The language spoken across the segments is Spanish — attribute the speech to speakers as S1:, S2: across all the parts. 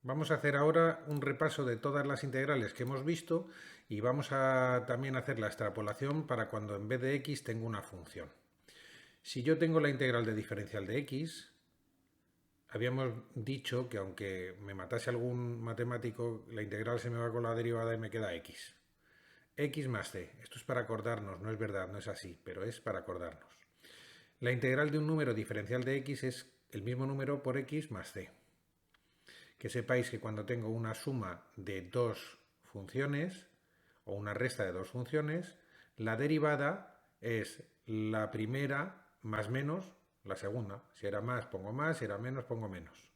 S1: Vamos a hacer ahora un repaso de todas las integrales que hemos visto y vamos a también hacer la extrapolación para cuando en vez de x tengo una función. Si yo tengo la integral de diferencial de x, habíamos dicho que aunque me matase algún matemático, la integral se me va con la derivada y me queda x. X más c. Esto es para acordarnos, no es verdad, no es así, pero es para acordarnos. La integral de un número diferencial de x es el mismo número por x más c. Que sepáis que cuando tengo una suma de dos funciones o una resta de dos funciones, la derivada es la primera más menos la segunda. Si era más, pongo más, si era menos, pongo menos.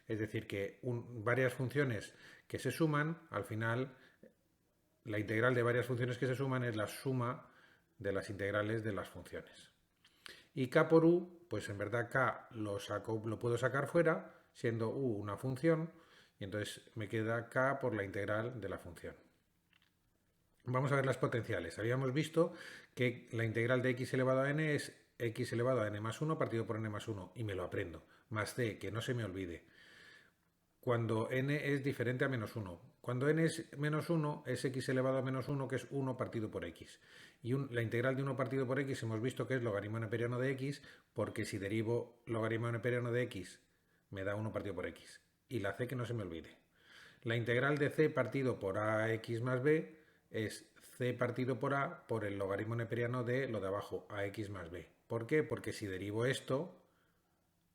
S1: Es decir, que varias funciones que se suman, al final, la integral de varias funciones que se suman es la suma de las integrales de las funciones. Y k por u, pues en verdad k lo puedo sacar fuera, siendo u una función, y entonces me queda k por la integral de la función. Vamos a ver las potenciales. Habíamos visto que la integral de x elevado a n es x elevado a n más 1 partido por n más 1, y me lo aprendo. Más c, que no se me olvide. Cuando n es diferente a menos 1. Cuando n es menos 1 es x elevado a menos 1, que es 1 partido por x. Y la integral de 1 partido por x hemos visto que es logaritmo neperiano de x, porque si derivo logaritmo neperiano de x me da 1 partido por x. Y la c que no se me olvide. La integral de c partido por ax más b es c partido por a por el logaritmo neperiano de lo de abajo, ax más b. ¿Por qué? Porque si derivo esto,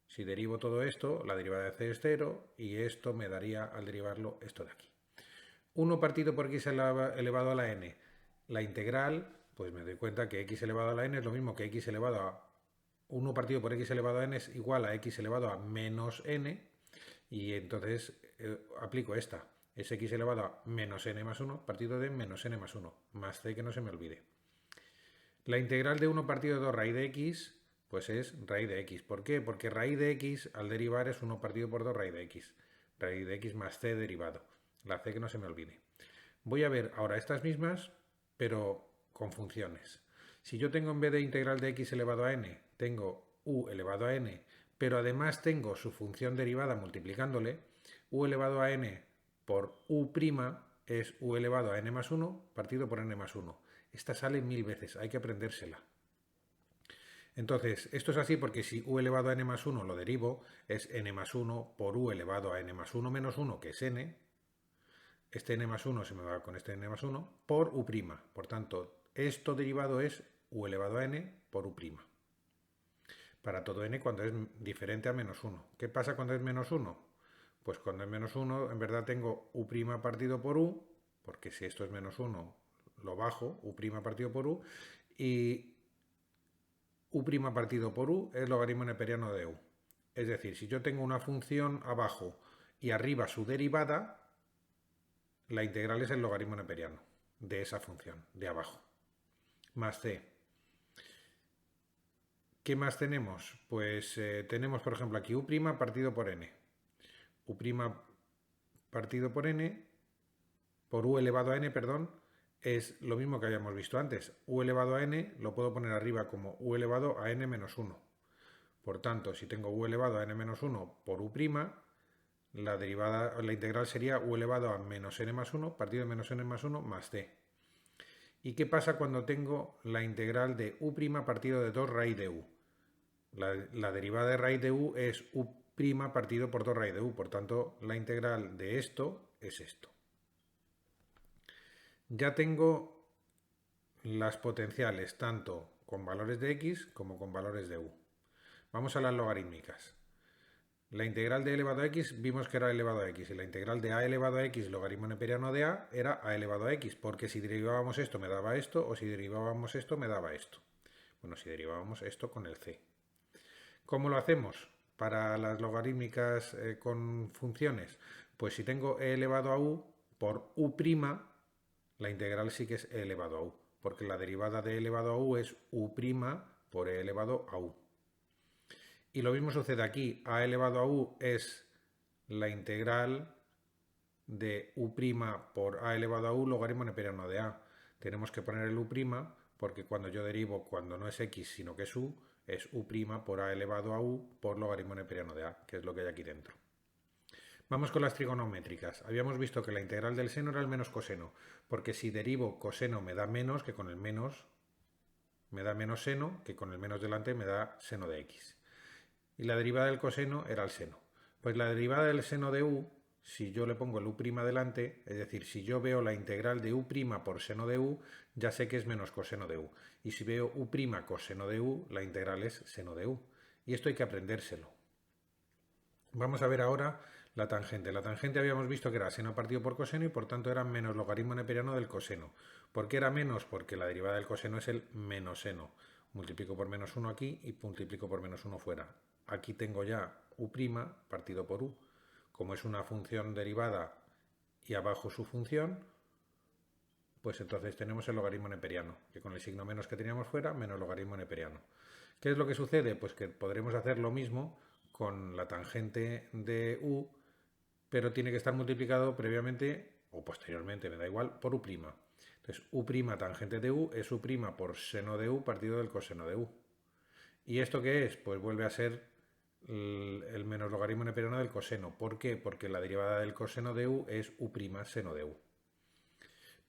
S1: si derivo todo esto, la derivada de c es 0 y esto me daría, al derivarlo, esto de aquí. 1 partido por x elevado a la n. La integral, pues me doy cuenta que x elevado a la n es lo mismo que x elevado a 1 partido por x elevado a n es igual a x elevado a menos n, y entonces aplico esta. Es x elevado a menos n más 1 partido de menos n más 1, más c que no se me olvide. La integral de 1 partido de 2 raíz de x, pues es raíz de x. ¿Por qué? Porque raíz de x al derivar es 1 partido por 2 raíz de x. Raíz de x más c derivado. La c que no se me olvide. Voy a ver ahora estas mismas, pero con funciones. Si yo tengo en vez de integral de x elevado a n, tengo u elevado a n, pero además tengo su función derivada multiplicándole, u elevado a n por u' es u elevado a n más 1 partido por n más 1. Esta sale 1000 veces, hay que aprendérsela. Entonces, esto es así porque si u elevado a n más 1 lo derivo, es n más 1 por u elevado a n más 1 menos 1, que es n. Este n más 1 se me va con este n más 1 por u'. Por tanto, esto derivado es u elevado a n por u'. Para todo n cuando es diferente a menos 1. ¿Qué pasa cuando es menos 1? Pues cuando es menos 1, en verdad tengo u' partido por u, porque si esto es menos 1, lo bajo, u' partido por u, y u' partido por u es logaritmo neperiano de u. Es decir, si yo tengo una función abajo y arriba su derivada, la integral es el logaritmo neperiano de esa función, de abajo, más c. ¿Qué más tenemos? Pues tenemos, por ejemplo, aquí u' partido por n. U' partido por n, por u elevado a n, perdón, es lo mismo que habíamos visto antes. U elevado a n lo puedo poner arriba como u elevado a n menos 1. Por tanto, si tengo u elevado a n menos 1 por u', la integral sería u elevado a menos n más 1 partido de menos n más 1 más c. ¿Y qué pasa cuando tengo la integral de u' partido de 2 raíz de u? La derivada de raíz de u es u' partido por 2 raíz de u. Por tanto, la integral de esto es esto. Ya tengo las potenciales tanto con valores de x como con valores de u. Vamos a las logarítmicas. La integral de elevado a x vimos que era elevado a x, y la integral de a elevado a x logaritmo neperiano de a era a elevado a x, porque si derivábamos esto me daba esto, o si derivábamos esto me daba esto. Bueno, si derivábamos esto con el c. ¿Cómo lo hacemos para las logarítmicas con funciones? Pues si tengo e elevado a u por u', la integral sí que es e elevado a u, porque la derivada de e elevado a u es u' por e elevado a u. Y lo mismo sucede aquí. A elevado a u es la integral de u' por a elevado a u logaritmo neperiano de a. Tenemos que poner el u' porque cuando yo derivo, cuando no es x sino que es u por a elevado a u por logaritmo neperiano de a, que es lo que hay aquí dentro. Vamos con las trigonométricas. Habíamos visto que la integral del seno era el menos coseno, porque si derivo coseno me da menos, que con el menos me da menos seno, que con el menos delante me da seno de x. Y la derivada del coseno era el seno. Pues la derivada del seno de u, si yo le pongo el u' delante, es decir, si yo veo la integral de u' por seno de u, ya sé que es menos coseno de u. Y si veo u' coseno de u, la integral es seno de u. Y esto hay que aprendérselo. Vamos a ver ahora la tangente. La tangente habíamos visto que era seno partido por coseno y por tanto era menos logaritmo neperiano del coseno. ¿Por qué era menos? Porque la derivada del coseno es el menos seno. Multiplico por menos 1 aquí y multiplico por menos 1 fuera. Aquí tengo ya u' partido por u. Como es una función derivada y abajo su función, pues entonces tenemos el logaritmo neperiano, que con el signo menos que teníamos fuera, menos logaritmo neperiano. ¿Qué es lo que sucede? Pues que podremos hacer lo mismo con la tangente de u, pero tiene que estar multiplicado previamente o posteriormente, me da igual, por u'. Entonces, u' tangente de u es u' por seno de u partido del coseno de u. ¿Y esto qué es? Pues vuelve a ser el menos logaritmo neperiano del coseno. ¿Por qué? Porque la derivada del coseno de u es u' seno de u.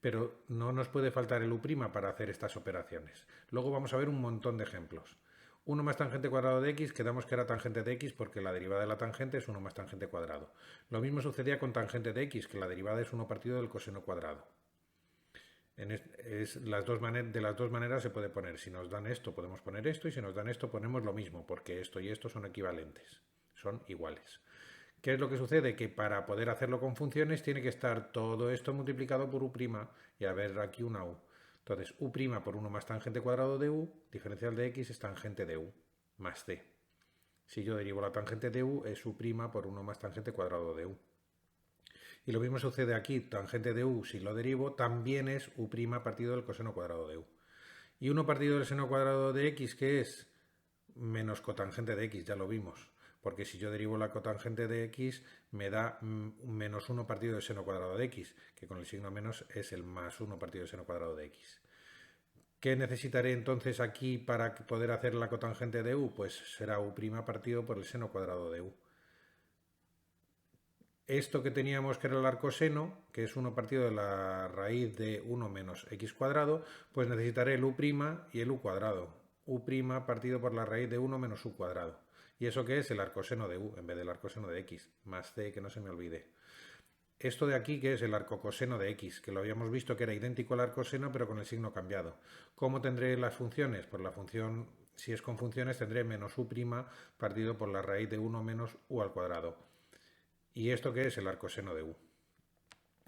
S1: Pero no nos puede faltar el u' para hacer estas operaciones. Luego vamos a ver un montón de ejemplos. 1 más tangente cuadrado de x, quedamos que era tangente de x porque la derivada de la tangente es 1 más tangente cuadrado. Lo mismo sucedía con tangente de x, que la derivada es 1 partido del coseno cuadrado. De las dos maneras se puede poner. Si nos dan esto, podemos poner esto, y si nos dan esto, ponemos lo mismo, porque esto y esto son equivalentes, son iguales. ¿Qué es lo que sucede? Que para poder hacerlo con funciones tiene que estar todo esto multiplicado por u' y haber aquí una u. Entonces, u' por 1 más tangente cuadrado de u, diferencial de x es tangente de u, más c. Si yo derivo la tangente de u, es u' por 1 más tangente cuadrado de u. Y lo mismo sucede aquí, tangente de u, si lo derivo, también es u' partido del coseno cuadrado de u. Y 1 partido del seno cuadrado de x, ¿qué es? Menos cotangente de x, ya lo vimos. Porque si yo derivo la cotangente de x, me da menos 1 partido del seno cuadrado de x, que con el signo menos es el más 1 partido del seno cuadrado de x. ¿Qué necesitaré entonces aquí para poder hacer la cotangente de u? Pues será u' partido por el seno cuadrado de u. Esto que teníamos que era el arcoseno, que es 1 partido de la raíz de 1 menos x cuadrado, pues necesitaré el u' y el u cuadrado. U' partido por la raíz de 1 menos u cuadrado. ¿Y eso qué es? El arcoseno de u, en vez del arcoseno de x, más c, que no se me olvide. Esto de aquí, que es el arcocoseno de x, que lo habíamos visto que era idéntico al arcoseno, pero con el signo cambiado. ¿Cómo tendré las funciones? Pues la función, si es con funciones, tendré menos u' partido por la raíz de 1 menos u al cuadrado. ¿Y esto qué es? El arcoseno de u.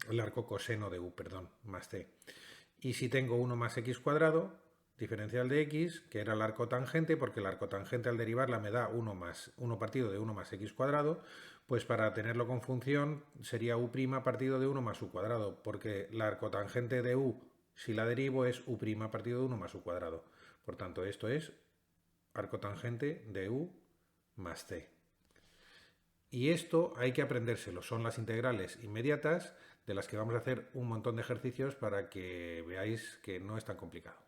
S1: El arcocoseno de u, perdón, más c. Y si tengo 1 más x cuadrado, diferencial de x, que era el arcotangente, porque el arcotangente al derivarla me da 1 partido de 1 más x cuadrado, pues para tenerlo con función sería u' partido de 1 más u cuadrado, porque la arcotangente de u, si la derivo, es u' partido de 1 más u cuadrado. Por tanto, esto es arcotangente de u más c. Y esto hay que aprendérselo, son las integrales inmediatas de las que vamos a hacer un montón de ejercicios para que veáis que no es tan complicado.